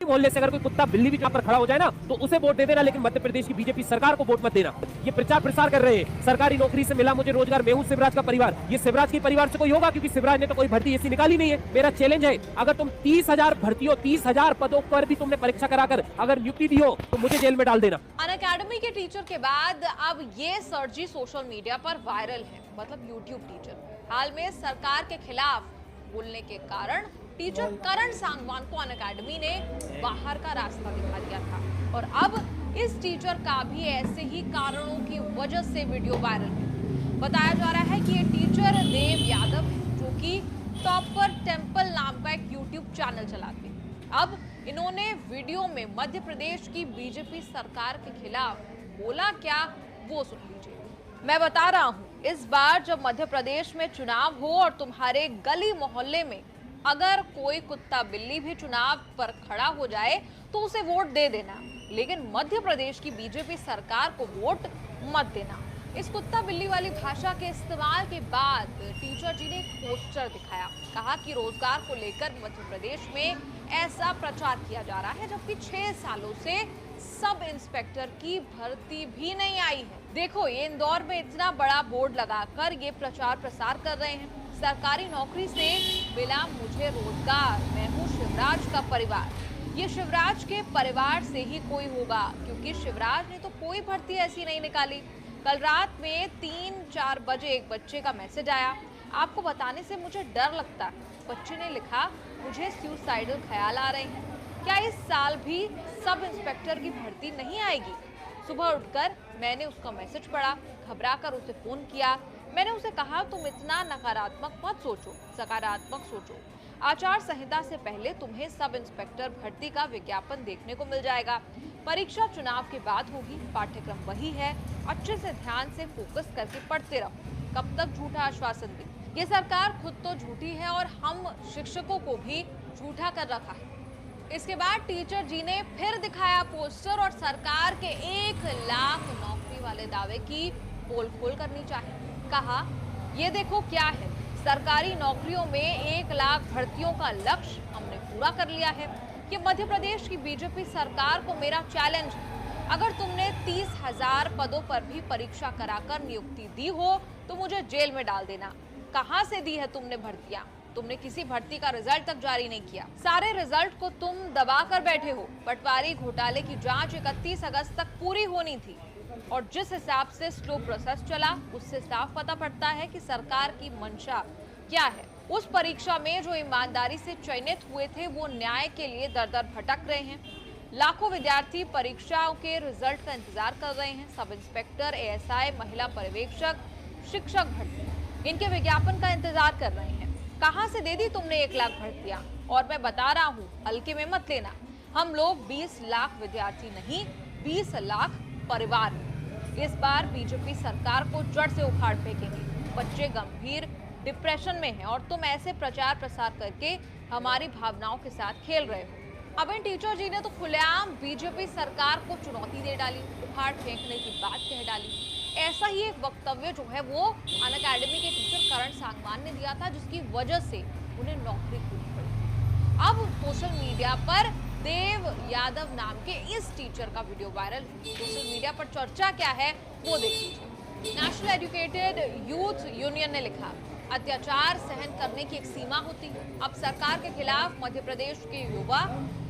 मोहल्ले से अगर कोई कुत्ता बिल्ली भी यहाँ पर खड़ा हो जाए ना तो उसे वोट दे देना, लेकिन मध्य प्रदेश की बीजेपी सरकार को वोट मत देना। ये प्रचार प्रसार कर रहे हैं, सरकारी नौकरी से मिला मुझे रोजगार, मैं हूँ शिवराज का परिवार। ये शिवराज के परिवार से कोई होगा? क्योंकि शिवराज ने तो कोई भर्ती ऐसी निकाली नहीं है। मेरा चैलेंज है, अगर तुम 30,000 भर्तियों 30,000 पदों पर भी तुमने परीक्षा कराकर अगर नियुक्ति दी हो तो मुझे जेल में डाल देना। अनअकैडमी के टीचर के बाद अब ये सर्जी सोशल मीडिया पर वायरल है, मतलब यूट्यूब टीचर। हाल में सरकार के खिलाफ बोलने के कारण टीचर करण सांगवान को अनअकैडमी ने बाहर का रास्ता दिखा दिया था, और अब इस टीचर का भी ऐसे ही कारणों की वजह से वीडियो वायरल है। बताया जा रहा है कि ये टीचर देव यादव है, जो कि टॉपर टेम्पल नाम का एक यूट्यूब चैनल चलाते हैं। अब इन्होंने वीडियो में मध्य प्रदेश की बीजेपी सरकार के खिलाफ बोला क्या, वो सुन लीजिए। मैं बता रहा हूं, इस बार जब मध्य प्रदेश में चुनाव हो और तुम्हारे गली मोहल्ले में अगर कोई कुत्ता बिल्ली भी चुनाव पर खड़ा हो जाए तो उसे वोट दे देना, लेकिन मध्य प्रदेश की बीजेपी सरकार को वोट मत देना। इस कुत्ता बिल्ली वाली भाषा के इस्तेमाल के बाद टीचर जी ने एक पोस्टर दिखाया। कहा कि रोजगार को लेकर मध्य प्रदेश में ऐसा प्रचार किया जा रहा है, जबकि 6 सालों से सब इंस्पेक्टर की भर्ती भी नहीं आई है। देखो, ये इंदौर में इतना बड़ा बोर्ड लगाकर ये प्रचार प्रसार कर रहे हैं, सरकारी नौकरी से मिला मुझे रोजगार, मैं हूँ शिवराज का परिवार। ये शिवराज के परिवार से ही कोई होगा, क्योंकि शिवराज ने तो कोई भर्ती ऐसी नहीं निकाली। कल रात में 3-4 बजे एक बच्चे का मैसेज आया, आपको बताने से मुझे डर लगता है। बच्चे ने लिखा, मुझे सुसाइडल ख्याल आ रहे हैं, क्या इस साल भी सब इंस्पेक्टर की भर्ती नहीं आएगी? सुबह उठकर मैंने उसका मैसेज पढ़ा, घबराकर उसे फोन किया। मैंने उसे कहा, तुम इतना नकारात्मक मत सोचो, सकारात्मक सोचो। आचार संहिता से पहले तुम्हें सब इंस्पेक्टर भर्ती का विज्ञापन देखने को मिल जाएगा। परीक्षा चुनाव के बाद होगी, पाठ्यक्रम वही है, अच्छे से ध्यान से फोकस करके पढ़ते रहो। कब तक झूठा आश्वासन दे? ये सरकार खुद तो झूठी है और हम शिक्षकों को भी झूठा कर रखा है। इसके बाद टीचर जी ने फिर दिखाया पोस्टर और सरकार के 1 लाख नौकरी वाले दावे की पोल खोल करनी चाहिए। कहा, ये देखो क्या है, सरकारी नौकरियों में 1 लाख भर्तियों का लक्ष्य हमने पूरा कर लिया है। ये मध्य प्रदेश की बीजेपी सरकार को मेरा चैलेंज है। अगर तुमने 30,000 पदों पर भी परीक्षा कराकर नियुक्ति दी हो तो मुझे जेल में डाल देना। कहां से दी है तुमने भर्तियां? तुमने किसी भर्ती का रिजल्ट तक जारी नहीं किया। सारे रिजल्ट को तुम दबा कर बैठे हो। पटवारी घोटाले की जांच 31 अगस्त तक पूरी होनी थी, और जिस हिसाब से स्लो प्रोसेस चला उससे साफ पता पड़ता है कि सरकार की मंशा क्या है। उस परीक्षा में जो ईमानदारी से चयनित हुए थे वो न्याय के लिए दर-दर भटक रहे हैं। लाखों विद्यार्थी परीक्षाओं के रिजल्ट का इंतजार कर रहे हैं। सब इंस्पेक्टर, एएसआई, महिला पर्यवेक्षक, शिक्षक भर्ती, इनके विज्ञापन का इंतजार कर रहे हैं। कहां से दे दी तुमने 1 लाख भर्तियां? और मैं बता रहा हूं, हल्के में मत लेना। हम लोग 20 लाख विद्यार्थी नहीं, 20 लाख परिवार। इस बार बीजेपी सरकार को जड़ से उखाड़ फेंकेंगे। बच्चे गंभीर डिप्रेशन में हैं और तुम ऐसे प्रचार प्रसार करके हमारी भावनाओं के साथ खेल रहे हो। अब इन टीचर जी ने तो खुलेआम बीजेपी सरकार को चुनौती दे डाली, उखाड़ फेंकने की बात कह डाली। ऐसा ही एक वक्तव्य जो है वो अनअकैडमी के टीचर करण सांगवान ने दिया था, जिसकी वजह से उन्हें नौकरी खोनी पड़ी। अब सोशल मीडिया पर देव यादव नाम के इस टीचर का वीडियो वायरल है। सोशल मीडिया पर चर्चा क्या है वो देख लीजिए। नेशनल एजुकेटेड यूथ यूनियन ने लिखा, अत्याचार सहन करने की एक सीमा होती है। अब सरकार के खिलाफ मध्य प्रदेश के युवा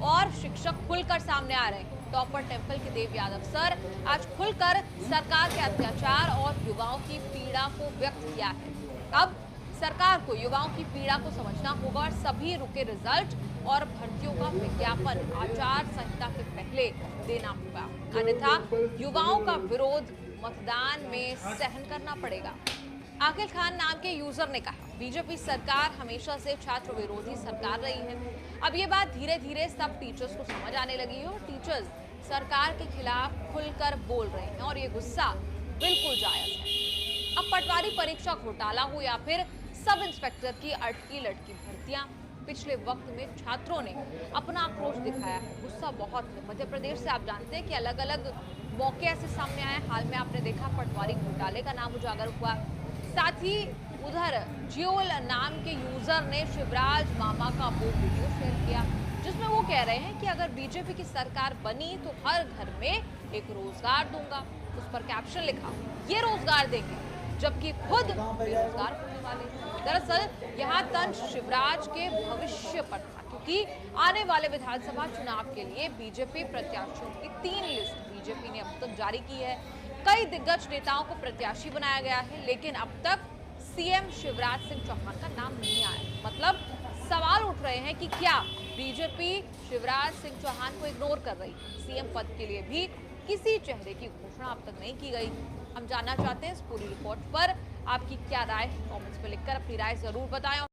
और शिक्षक खुलकर सामने आ रहे हैं। टॉपर टेम्पल के देव यादव सर आज खुलकर सरकार के अत्याचार और युवाओं की पीड़ा को व्यक्त किया है। अब सरकार को युवाओं की पीड़ा को समझना होगा और सभी रुके रिजल्ट और भर्तियों का विज्ञापन आचार संहिता के पहले देना होगा, अन्यथा युवाओं का विरोध मतदान में सहन करना पड़ेगा। आकिल खान नाम के यूजर ने कहा, बीजेपी सरकार हमेशा से छात्र विरोधी सरकार रही है। अब ये बात धीरे धीरे सब टीचर्स को समझ आने लगी है और टीचर्स सरकार के खिलाफ खुलकर बोल रहे हैं और ये गुस्सा बिल्कुल जायज है। अब पटवारी परीक्षा घोटाला हो या फिर सब इंस्पेक्टर की अटकी लटकी भर्तियां, पिछले वक्त में छात्रों ने अपना आक्रोश दिखाया है। गुस्सा बहुत है। मध्य प्रदेश से आप जानते हैं कि अलग अलग मौके ऐसे सामने आए। हाल में आपने देखा पटवारी घोटाले का नाम उजागर हुआ। साथ ही उधर जियोल नाम के यूजर ने शिवराज मामा का वो वीडियो शेयर किया जिसमें वो कह रहे हैं कि अगर बीजेपी की सरकार बनी तो हर घर में एक रोजगार दूंगा। उस पर कैप्शन लिखा, ये रोजगार देंगे, जबकि खुद बेरोजगार होने वाले। दरअसल यहाँ तंज शिवराज के भविष्य पर था, क्योंकि आने वाले विधानसभा चुनाव के लिए बीजेपी प्रत्याशियों की 3 लिस्ट बीजेपी ने अब तक जारी की है। कई दिग्गज नेताओं को प्रत्याशी बनाया गया है, लेकिन अब तक सीएम शिवराज सिंह चौहान का नाम नहीं आया। मतलब सवाल उठ रहे हैं कि क्या बीजेपी शिवराज सिंह चौहान को इग्नोर कर रही? सीएम पद के लिए भी किसी चेहरे की घोषणा अब तक नहीं की गई। हम जानना चाहते हैं इस पूरी रिपोर्ट पर आपकी क्या राय है। कमेंट्स में लिखकर अपनी राय जरूर बताएं।